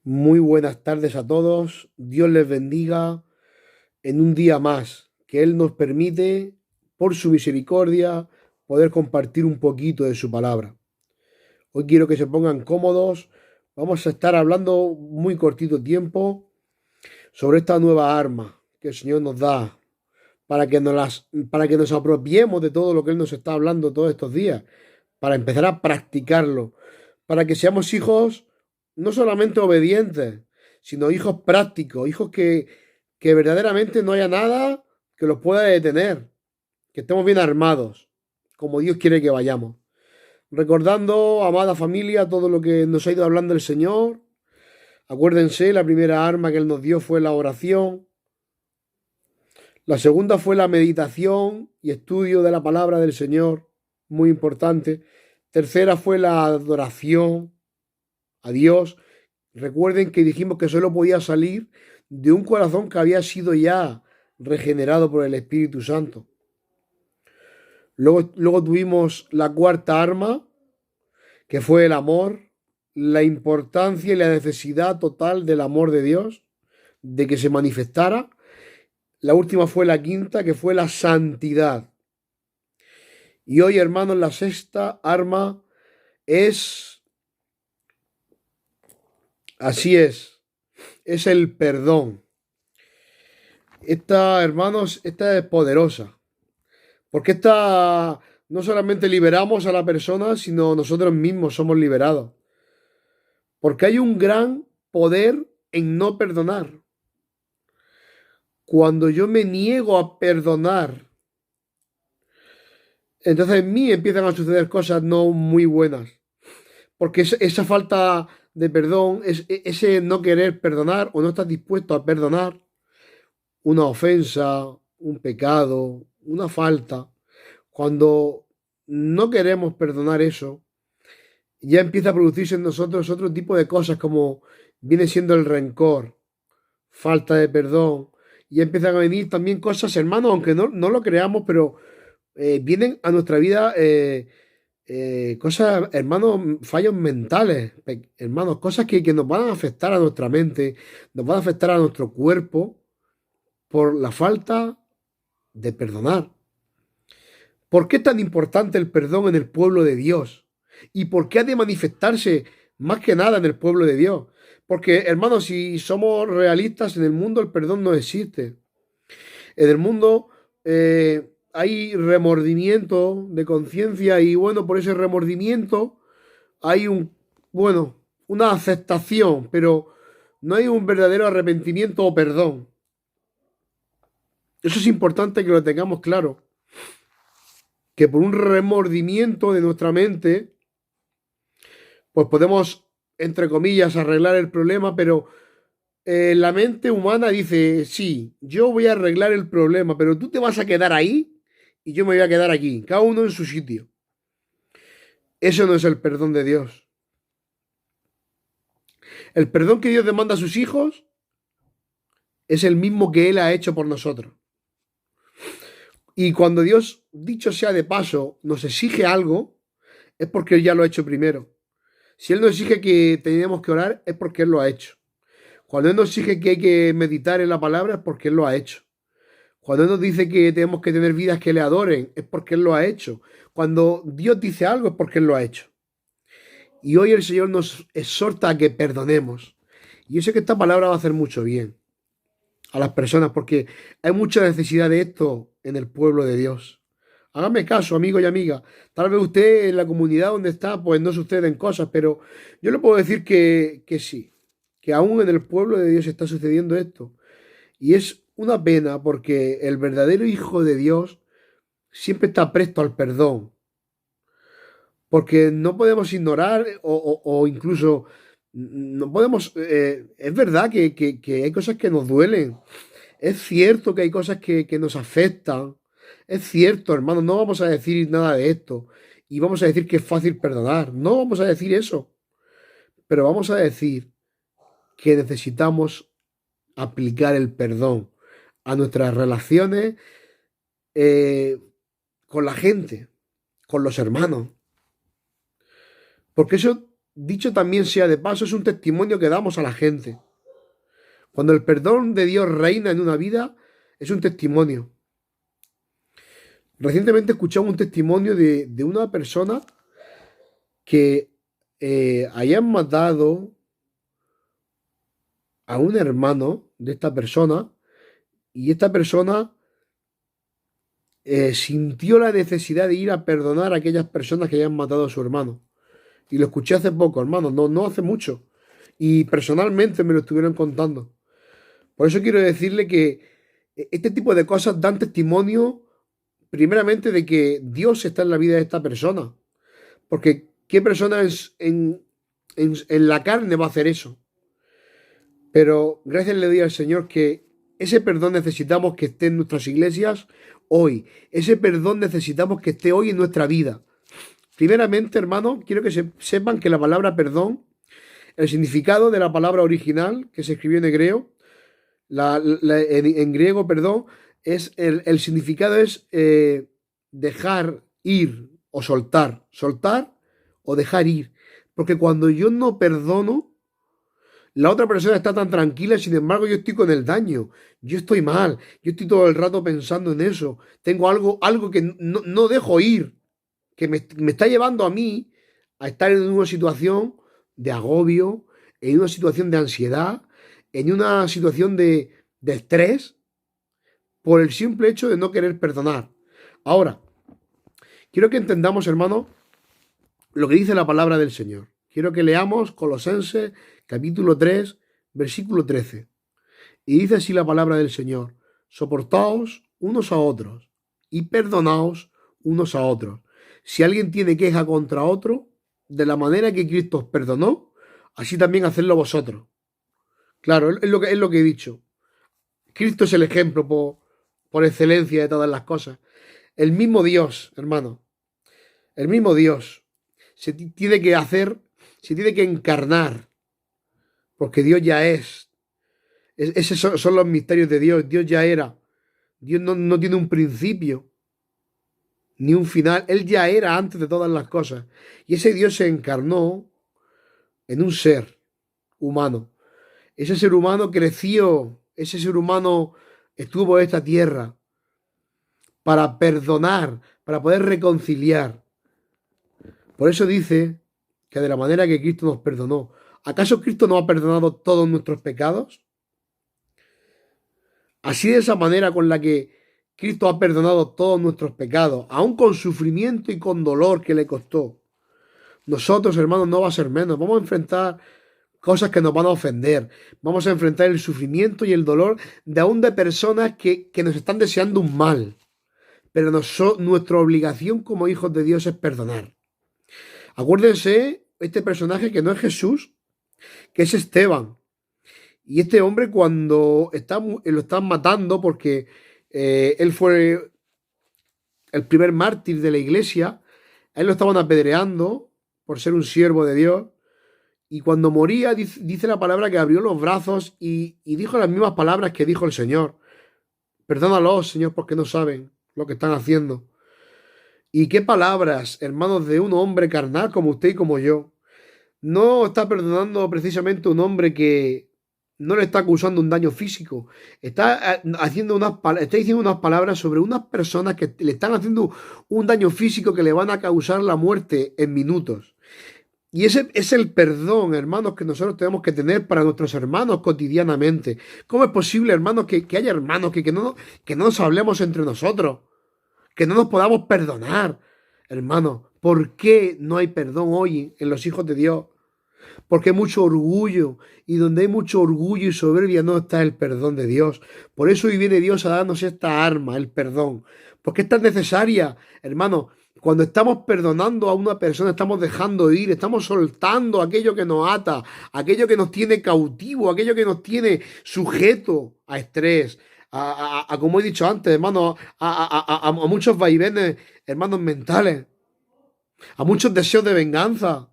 Muy buenas tardes a todos. Dios les bendiga en un día más que Él nos permite, por su misericordia, poder compartir un poquito de su palabra. Hoy quiero que se pongan cómodos. Vamos a estar hablando muy cortito tiempo sobre esta nueva arma que el Señor nos da para que nos apropiemos de todo lo que Él nos está hablando todos estos días, para empezar a practicarlo, para que seamos hijos no solamente obedientes, sino hijos prácticos, hijos que verdaderamente no haya nada que los pueda detener, que estemos bien armados, como Dios quiere que vayamos. Recordando, amada familia, todo lo que nos ha ido hablando el Señor. Acuérdense, la primera arma que Él nos dio fue la oración. La segunda fue la meditación y estudio de la palabra del Señor, muy importante. Tercera fue la adoración a Dios. Recuerden que dijimos que solo podía salir de un corazón que había sido ya regenerado por el Espíritu Santo. Luego tuvimos la cuarta arma, que fue el amor, la importancia y la necesidad total del amor de Dios, de que se manifestara. La última fue la quinta, que fue la santidad. Y hoy, hermanos, la sexta arma es, así es el perdón. Esta, hermanos, esta es poderosa, porque esta no solamente liberamos a la persona, sino nosotros mismos somos liberados. Porque hay un gran poder en no perdonar. Cuando yo me niego a perdonar, entonces en mí empiezan a suceder cosas no muy buenas. Porque esa falta de perdón, ese no querer perdonar o no estar dispuesto a perdonar una ofensa, un pecado, una falta, cuando no queremos perdonar eso, ya empieza a producirse en nosotros otro tipo de cosas como viene siendo el rencor, falta de perdón, y empiezan a venir también cosas, hermanos, aunque no lo creamos, pero vienen a nuestra vida cosas, hermanos, fallos mentales, hermanos, cosas que nos van a afectar a nuestra mente, nos van a afectar a nuestro cuerpo por la falta de perdonar. ¿Por qué es tan importante el perdón en el pueblo de Dios? ¿Y por qué ha de manifestarse más que nada en el pueblo de Dios? Porque, hermanos, si somos realistas, en el mundo el perdón no existe. En el mundo hay remordimiento de conciencia y, bueno, por ese remordimiento hay una aceptación, pero no hay un verdadero arrepentimiento o perdón. Eso es importante que lo tengamos claro, que por un remordimiento de nuestra mente, pues podemos, entre comillas, arreglar el problema, pero la mente humana dice, sí, yo voy a arreglar el problema, pero tú te vas a quedar ahí y yo me voy a quedar aquí, cada uno en su sitio. Eso no es el perdón de Dios. El perdón que Dios demanda a sus hijos es el mismo que Él ha hecho por nosotros. Y cuando Dios, dicho sea de paso, nos exige algo, es porque Él ya lo ha hecho primero. Si Él nos exige que tenemos que orar, es porque Él lo ha hecho. Cuando Él nos exige que hay que meditar en la palabra, es porque Él lo ha hecho. Cuando Él nos dice que tenemos que tener vidas que le adoren, es porque Él lo ha hecho. Cuando Dios dice algo, es porque Él lo ha hecho. Y hoy el Señor nos exhorta a que perdonemos. Y yo sé que esta palabra va a hacer mucho bien a las personas, porque hay mucha necesidad de esto en el pueblo de Dios. Hágame caso, amigo y amiga. Tal vez usted en la comunidad donde está, pues no suceden cosas, pero yo le puedo decir que sí, que aún en el pueblo de Dios está sucediendo esto. Y es una pena porque el verdadero Hijo de Dios siempre está presto al perdón. Porque no podemos ignorar o incluso no podemos... es verdad que hay cosas que nos duelen. Es cierto que hay cosas que nos afectan. Es cierto, hermano, no vamos a decir nada de esto. Y vamos a decir que es fácil perdonar. No vamos a decir eso. Pero vamos a decir que necesitamos aplicar el perdón a nuestras relaciones eh, con la gente, con los hermanos. Porque eso dicho también sea de paso, es un testimonio que damos a la gente. Cuando el perdón de Dios reina en una vida, es un testimonio. Recientemente escuchamos un testimonio de una persona que hayan matado a un hermano de esta persona y esta persona sintió la necesidad de ir a perdonar a aquellas personas que hayan matado a su hermano. Y lo escuché hace poco, hermano, no hace mucho. Y personalmente me lo estuvieron contando. Por eso quiero decirle que este tipo de cosas dan testimonio primeramente de que Dios está en la vida de esta persona. Porque ¿qué persona en la carne va a hacer eso? Pero gracias le doy al Señor que ese perdón necesitamos que esté en nuestras iglesias hoy. Ese perdón necesitamos que esté hoy en nuestra vida. Primeramente, hermano, quiero que sepan que la palabra perdón, el significado de la palabra original que se escribió en hebreo, en griego, perdón, es el significado es dejar ir o soltar. Soltar o dejar ir. Porque cuando yo no perdono, la otra persona está tan tranquila, sin embargo yo estoy con el daño, yo estoy mal, yo estoy todo el rato pensando en eso, tengo algo que no dejo ir, que me está llevando a mí a estar en una situación de agobio, en una situación de ansiedad, en una situación de estrés, por el simple hecho de no querer perdonar. Ahora, quiero que entendamos, hermano, lo que dice la palabra del Señor. Quiero que leamos Colosenses capítulo 3, versículo 13. Y dice así la palabra del Señor: soportaos unos a otros y perdonaos unos a otros. Si alguien tiene queja contra otro, de la manera que Cristo os perdonó, así también hacedlo vosotros. Claro, es lo que he dicho. Cristo es el ejemplo por excelencia de todas las cosas. El mismo Dios, hermano, el mismo Dios tiene que hacer, se tiene que encarnar, porque Dios ya es. Esos son los misterios de Dios. Dios ya era. Dios no tiene un principio ni un final. Él ya era antes de todas las cosas. Y ese Dios se encarnó en un ser humano. Ese ser humano creció. Ese ser humano estuvo en esta tierra para perdonar, para poder reconciliar. Por eso dice que de la manera que Cristo nos perdonó. ¿Acaso Cristo no ha perdonado todos nuestros pecados? Así de esa manera con la que Cristo ha perdonado todos nuestros pecados, aun con sufrimiento y con dolor que le costó. Nosotros, hermanos, no va a ser menos. Vamos a enfrentar cosas que nos van a ofender. Vamos a enfrentar el sufrimiento y el dolor de aún de personas que nos están deseando un mal. Pero nuestra obligación como hijos de Dios es perdonar. Acuérdense, este personaje que no es Jesús, que es Esteban. Y este hombre cuando lo están matando porque él fue el primer mártir de la iglesia, a él lo estaban apedreando por ser un siervo de Dios. Y cuando moría, dice la palabra que abrió los brazos y dijo las mismas palabras que dijo el Señor. Perdónalos, Señor, porque no saben lo que están haciendo. Y qué palabras, hermanos, de un hombre carnal como usted y como yo. No está perdonando precisamente un hombre que no le está acusando un daño físico. Está está diciendo unas palabras sobre unas personas que le están haciendo un daño físico que le van a causar la muerte en minutos. Y ese es el perdón, hermanos, que nosotros tenemos que tener para nuestros hermanos cotidianamente. ¿Cómo es posible, hermanos, que haya hermanos que no nos hablemos entre nosotros? Que no nos podamos perdonar, hermanos. ¿Por qué no hay perdón hoy en los hijos de Dios? Porque hay mucho orgullo, y donde hay mucho orgullo y soberbia no está el perdón de Dios. Por eso hoy viene Dios a darnos esta arma, el perdón. Porque es tan necesaria, hermano. Cuando estamos perdonando a una persona, estamos dejando ir, estamos soltando aquello que nos ata, aquello que nos tiene cautivo, aquello que nos tiene sujeto a estrés, como he dicho antes, hermano, a muchos vaivenes, hermanos, mentales, a muchos deseos de venganza.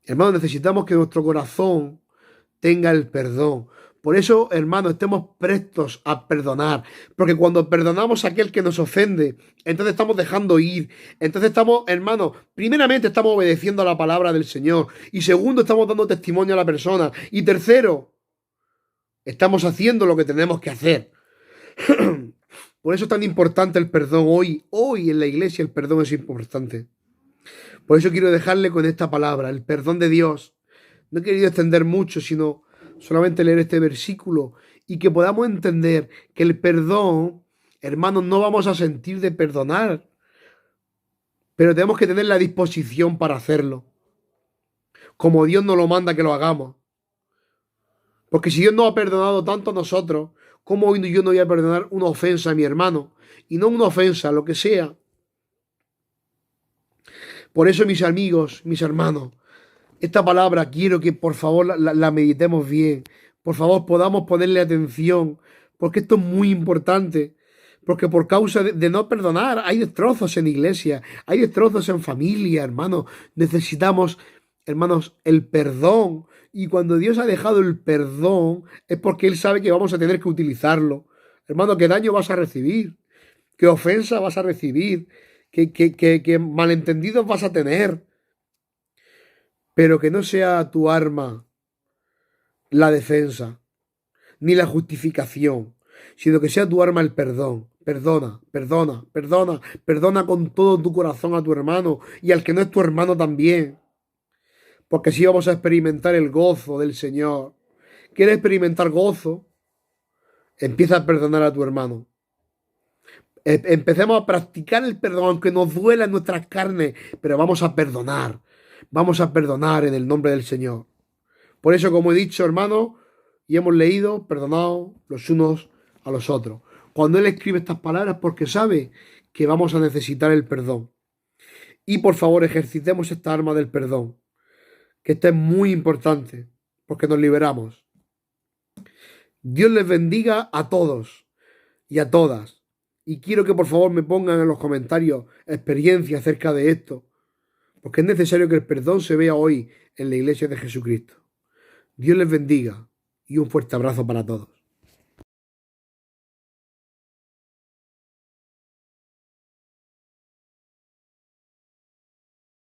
Hermanos, necesitamos que nuestro corazón tenga el perdón. Por eso, hermano, estemos prestos a perdonar. Porque cuando perdonamos a aquel que nos ofende, entonces estamos dejando ir. Entonces estamos, hermano, primeramente estamos obedeciendo a la palabra del Señor. Y segundo, estamos dando testimonio a la persona. Y tercero, estamos haciendo lo que tenemos que hacer. Por eso es tan importante el perdón hoy. Hoy en la iglesia el perdón es importante. Por eso quiero dejarle con esta palabra, el perdón de Dios. No he querido extender mucho, sino solamente leer este versículo y que podamos entender que el perdón, hermanos, no vamos a sentir de perdonar, pero tenemos que tener la disposición para hacerlo, como Dios nos lo manda que lo hagamos. Porque si Dios nos ha perdonado tanto a nosotros, ¿cómo hoy yo no voy a perdonar una ofensa a mi hermano? Y no una ofensa, lo que sea. Por eso, mis amigos, mis hermanos, esta palabra quiero que por favor la meditemos bien. Por favor, podamos ponerle atención, porque esto es muy importante. Porque por causa de no perdonar, hay destrozos en iglesia, hay destrozos en familia, hermanos. Necesitamos, hermanos, el perdón. Y cuando Dios ha dejado el perdón, es porque Él sabe que vamos a tener que utilizarlo. Hermano, ¿qué daño vas a recibir? ¿Qué ofensa vas a recibir? ¿Qué malentendidos vas a tener? Pero que no sea tu arma la defensa, ni la justificación, sino que sea tu arma el perdón. Perdona, perdona, perdona, perdona con todo tu corazón a tu hermano y al que no es tu hermano también. Porque así vamos a experimentar el gozo del Señor. ¿Quieres experimentar gozo? Empieza a perdonar a tu hermano. Empecemos a practicar el perdón, aunque nos duela en nuestras carnes, pero vamos a perdonar. Vamos a perdonar en el nombre del Señor. Por eso, como he dicho, hermano, y hemos leído, perdonado los unos a los otros. Cuando Él escribe estas palabras, porque sabe que vamos a necesitar el perdón. Y por favor, ejercitemos esta arma del perdón, que esta es muy importante, porque nos liberamos. Dios les bendiga a todos y a todas. Y quiero que por favor me pongan en los comentarios experiencia acerca de esto, porque es necesario que el perdón se vea hoy en la iglesia de Jesucristo. Dios les bendiga y un fuerte abrazo para todos.